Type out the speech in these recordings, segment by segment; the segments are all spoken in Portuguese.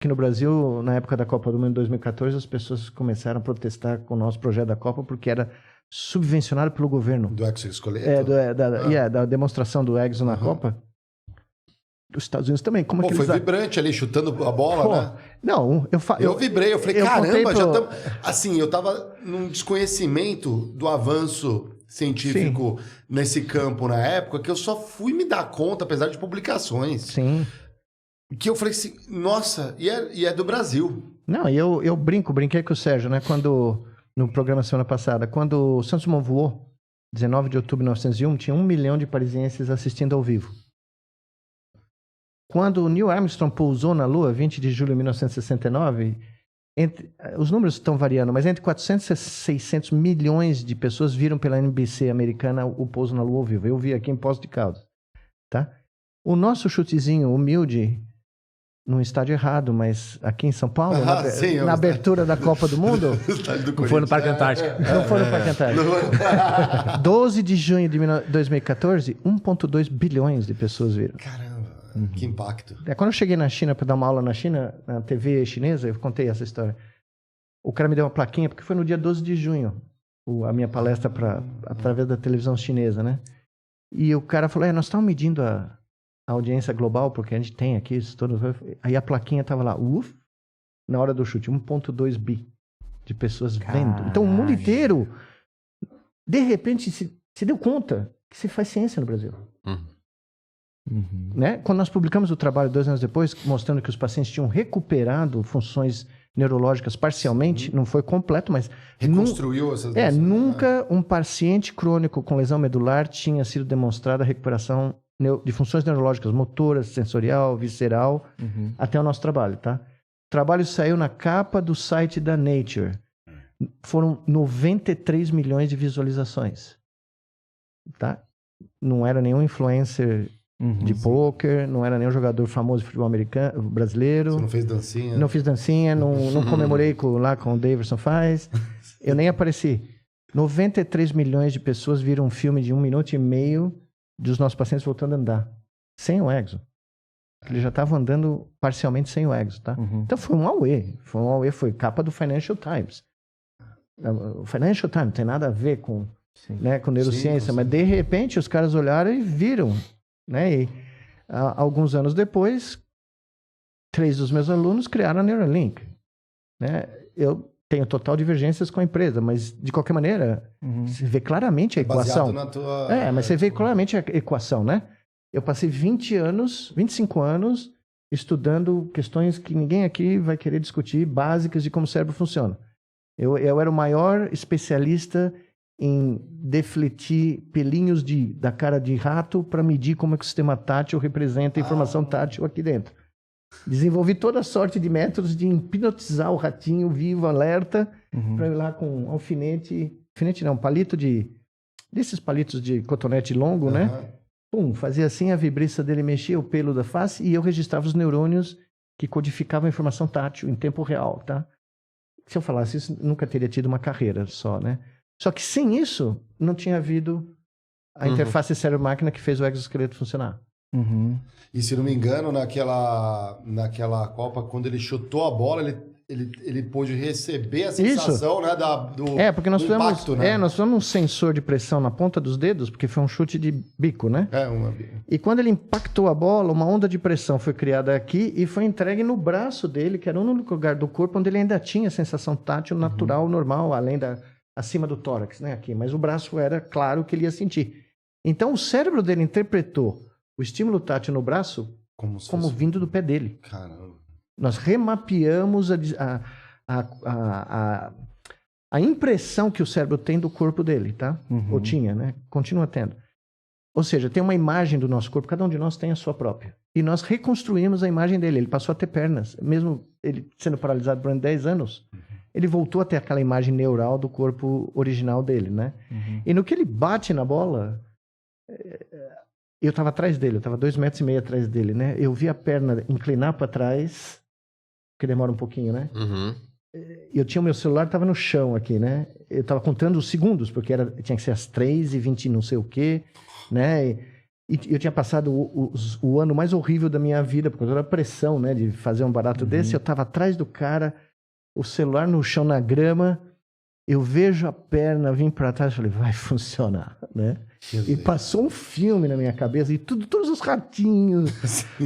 que no Brasil, na época da Copa do Mundo em 2014, as pessoas começaram a protestar com o nosso projeto da Copa porque era subvencionado pelo governo. Do exoesqueleto? Da demonstração do Exo na Copa. Os Estados Unidos também. Como foi vibrante ali, chutando a bola, né? Não, eu vibrei, eu falei, caramba, já estamos... Assim, eu tava num desconhecimento do avanço científico nesse campo na época, que eu só fui me dar conta, apesar de publicações. Sim. Que eu falei assim, nossa, e é do Brasil. Não, e eu brinquei com o Sérgio, né? No programa semana passada, quando o Santos Dumont voou, 19 de outubro de 1901, tinha 1 milhão de parisienses assistindo ao vivo. Quando o Neil Armstrong pousou na Lua, 20 de julho de 1969, os números estão variando, mas entre 400 e 600 milhões de pessoas viram pela NBC americana o pouso na Lua ao vivo. Eu vi aqui em Poços de Caldas, tá? O nosso chutezinho humilde, num estádio errado, mas aqui em São Paulo, na abertura da Copa do Mundo... Não foi no Parque Antártico. Não foi no Parque Antártico. 12 de junho de 2014, 1,2 bilhões de pessoas viram. Caramba, que impacto. Quando eu cheguei na China para dar uma aula na China, na TV chinesa, eu contei essa história. O cara me deu uma plaquinha, porque foi no dia 12 de junho, a minha palestra através da televisão chinesa, né? E o cara falou, nós estamos medindo a audiência global, porque a gente tem aqui isso todo. Aí a plaquinha estava lá, na hora do chute, 1,2 bi de pessoas vendo. Então o mundo inteiro, de repente, se deu conta que se faz ciência no Brasil. Né? Quando nós publicamos o trabalho 2 anos depois, mostrando que os pacientes tinham recuperado funções neurológicas parcialmente, não foi completo, mas... Reconstruiu essas... nunca um paciente crônico com lesão medular tinha sido demonstrada a recuperação de funções neurológicas, motoras, sensorial, visceral, até o nosso trabalho, tá? O trabalho saiu na capa do site da Nature. Foram 93 milhões de visualizações, tá? Não era nenhum influencer de pôquer, não era nenhum jogador famoso de futebol americano, brasileiro. Você não fez dancinha? Não fiz dancinha, não comemorei lá com o Davidson faz. Eu nem apareci. 93 milhões de pessoas viram um filme de 1 minuto e meio dos nossos pacientes voltando a andar, sem o Exo. Eles já estavam andando parcialmente sem o Exo, tá? Então foi um auê. Foi capa do Financial Times. O Financial Times não tem nada a ver com neurociência, mas de repente os caras olharam e viram, né? E alguns anos depois, 3 dos meus alunos criaram a Neuralink, né? Eu tenho total divergências com a empresa, mas de qualquer maneira, você vê claramente a equação. Na tua... mas você vê claramente a equação, né? Eu passei 25 anos estudando questões que ninguém aqui vai querer discutir, básicas de como o cérebro funciona. Eu era o maior especialista em defletir pelinhos da cara de rato para medir como é que o sistema tátil representa a informação tátil aqui dentro. Desenvolvi toda sorte de métodos de hipnotizar o ratinho vivo, alerta, para ir lá com um alfinete, palito desses palitos de cotonete longo, né? Pum, fazia assim, a vibriça dele mexia o pelo da face e eu registrava os neurônios que codificavam a informação tátil em tempo real, tá? Se eu falasse isso, nunca teria tido uma carreira só, né? Só que sem isso, não tinha havido a interface cérebro-máquina que fez o exoesqueleto funcionar. E se não me engano, naquela Copa, quando ele chutou a bola, ele pôde receber a sensação, né, porque nós fizemos, impacto, né? Nós fizemos um sensor de pressão na ponta dos dedos, porque foi um chute de bico, né? E quando ele impactou a bola, uma onda de pressão foi criada aqui e foi entregue no braço dele, que era o único lugar do corpo onde ele ainda tinha sensação tátil natural, normal, acima do tórax, né, aqui. Mas o braço era claro que ele ia sentir. Então o cérebro dele interpretou o estímulo tátil no braço como vindo do pé dele. Caramba. Nós remapeamos a impressão que o cérebro tem do corpo dele, tá? Ou tinha, né? Continua tendo. Ou seja, tem uma imagem do nosso corpo, cada um de nós tem a sua própria. E nós reconstruímos a imagem dele. Ele passou a ter pernas. Mesmo ele sendo paralisado durante 10 anos, ele voltou a ter aquela imagem neural do corpo original dele, né? E no que ele bate na bola... Eu estava atrás dele, eu estava 2,5 metros atrás dele, né? Eu vi a perna inclinar para trás, que demora um pouquinho, né? Eu tinha o meu celular, estava no chão aqui, né? Eu estava contando os segundos, porque tinha que ser às 3h20 não sei o quê, né? E eu tinha passado o ano mais horrível da minha vida, por causa da pressão, né, de fazer um barato desse. Eu tava atrás do cara, o celular no chão, na grama. Eu vejo a perna vir para trás e falei, vai funcionar, né? E passou um filme na minha cabeça, e todos os ratinhos,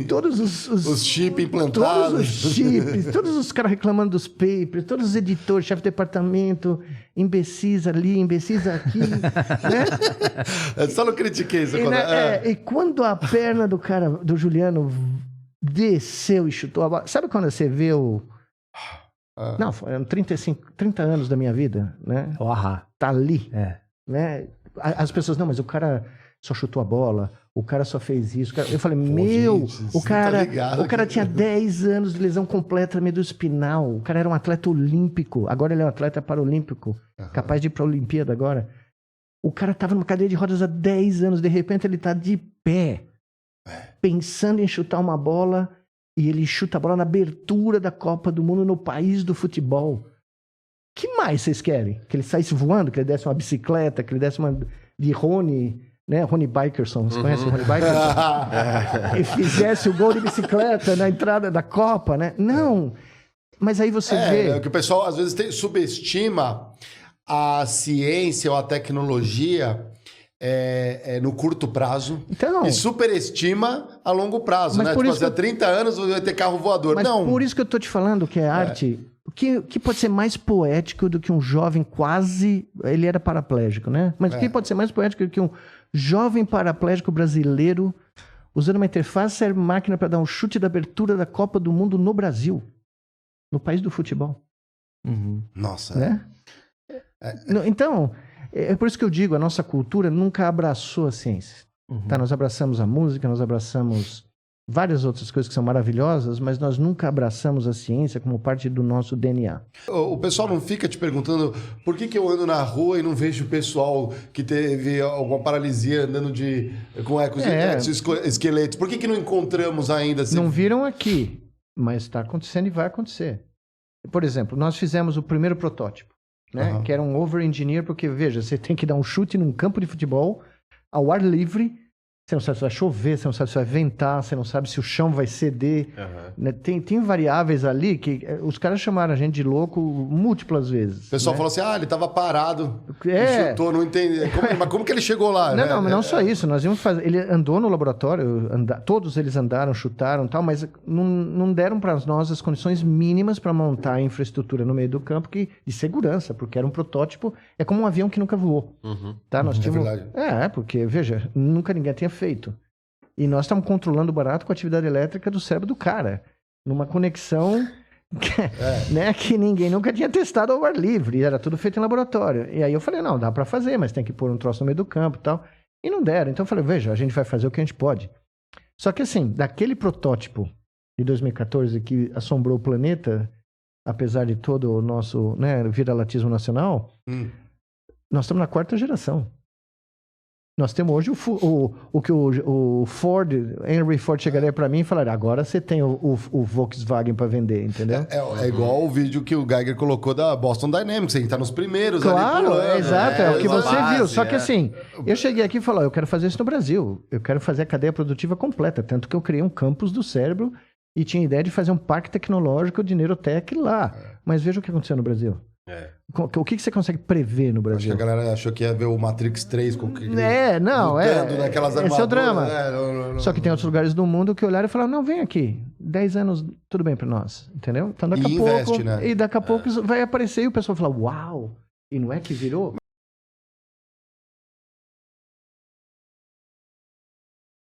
todos os chips implantados. Todos os chips, todos os caras reclamando dos papers, todos os editores, chefe de departamento, imbecis ali, imbecis aqui, né? Eu só não critiquei isso. E quando a perna do cara, do Juliano, desceu e chutou a bola... Sabe quando você vê o... Não, foram 30 anos da minha vida, né? Tá ali, né? As pessoas, não, mas o cara só chutou a bola, o cara só fez isso. Eu falei, o cara tinha 10 anos de lesão completa medulloespinal, o cara era um atleta olímpico, agora ele é um atleta paralímpico, capaz de ir pra Olimpíada agora. O cara tava numa cadeira de rodas há 10 anos, de repente ele tá de pé, pensando em chutar uma bola... E ele chuta a bola na abertura da Copa do Mundo no país do futebol. Que mais vocês querem? Que ele saísse voando, que ele desse uma bicicleta, que ele desse uma de Rony, né? Rony Bikerson, você conhece o Rony Bikerson? E fizesse o gol de bicicleta na entrada da Copa, né? Não. Mas aí você vê... É que o pessoal às vezes subestima a ciência ou a tecnologia... no curto prazo e superestima a longo prazo, né? Tipo, há 30 anos vai ter carro voador. Mas por isso que eu tô te falando que é arte. O que pode ser mais poético do que um jovem quase... Ele era paraplégico, né? Mas o que pode ser mais poético do que um jovem paraplégico brasileiro usando uma interface máquina para dar um chute da abertura da Copa do Mundo no Brasil? No país do futebol. Nossa. Né? Então... É por isso que eu digo, a nossa cultura nunca abraçou a ciência. Tá? Nós abraçamos a música, nós abraçamos várias outras coisas que são maravilhosas, mas nós nunca abraçamos a ciência como parte do nosso DNA. O pessoal não fica te perguntando por que eu ando na rua e não vejo o pessoal que teve alguma paralisia andando com esqueletos? Por que não encontramos ainda? Assim? Não viram aqui, mas está acontecendo e vai acontecer. Por exemplo, nós fizemos o primeiro protótipo. Né? Que era um over-engineer, porque, veja, você tem que dar um chute num campo de futebol ao ar livre, você não sabe se vai chover, você não sabe se vai ventar, você não sabe se o chão vai ceder. Né? Tem variáveis ali que os caras chamaram a gente de louco múltiplas vezes. O pessoal falou assim, ele tava parado, chutou, não entendi. Mas como que ele chegou lá? Não, mas não só isso, nós íamos fazer... Ele andou no laboratório, todos eles andaram, chutaram e tal, mas não deram para nós as condições mínimas para montar a infraestrutura no meio do campo de segurança, porque era um protótipo, é como um avião que nunca voou. Tá? Nós tínhamos... verdade. Porque, veja, nunca ninguém tinha feito. E nós estamos controlando o barato com a atividade elétrica do cérebro do cara. Numa conexão né, que ninguém nunca tinha testado ao ar livre. Era tudo feito em laboratório. E aí eu falei, não, dá para fazer, mas tem que pôr um troço no meio do campo e tal. E não deram. Então eu falei, veja, a gente vai fazer o que a gente pode. Só que assim, daquele protótipo de 2014 que assombrou o planeta, apesar de todo o nosso viralatismo nacional, nós estamos na 4ª geração. Nós temos hoje o que o Ford, Henry Ford chegaria para mim e falaria, agora você tem o Volkswagen para vender, entendeu? É igual o vídeo que o Geiger colocou da Boston Dynamics, a gente tá nos primeiros claro, ali. Exato, é o que você viu. Só que assim, eu cheguei aqui e falei, eu quero fazer isso no Brasil, eu quero fazer a cadeia produtiva completa, tanto que eu criei um campus do cérebro e tinha ideia de fazer um parque tecnológico de Neurotech lá. Mas veja o que aconteceu no Brasil. O que você consegue prever no Brasil? Acho que a galera achou que ia ver o Matrix 3 com naquelas esse é o drama. Só que tem outros lugares do mundo que olharam e falaram, não, vem aqui, 10 anos, tudo bem para nós, entendeu? Então daqui a pouco, investe, né? E daqui a pouco vai aparecer e o pessoal fala, uau, e não é que virou?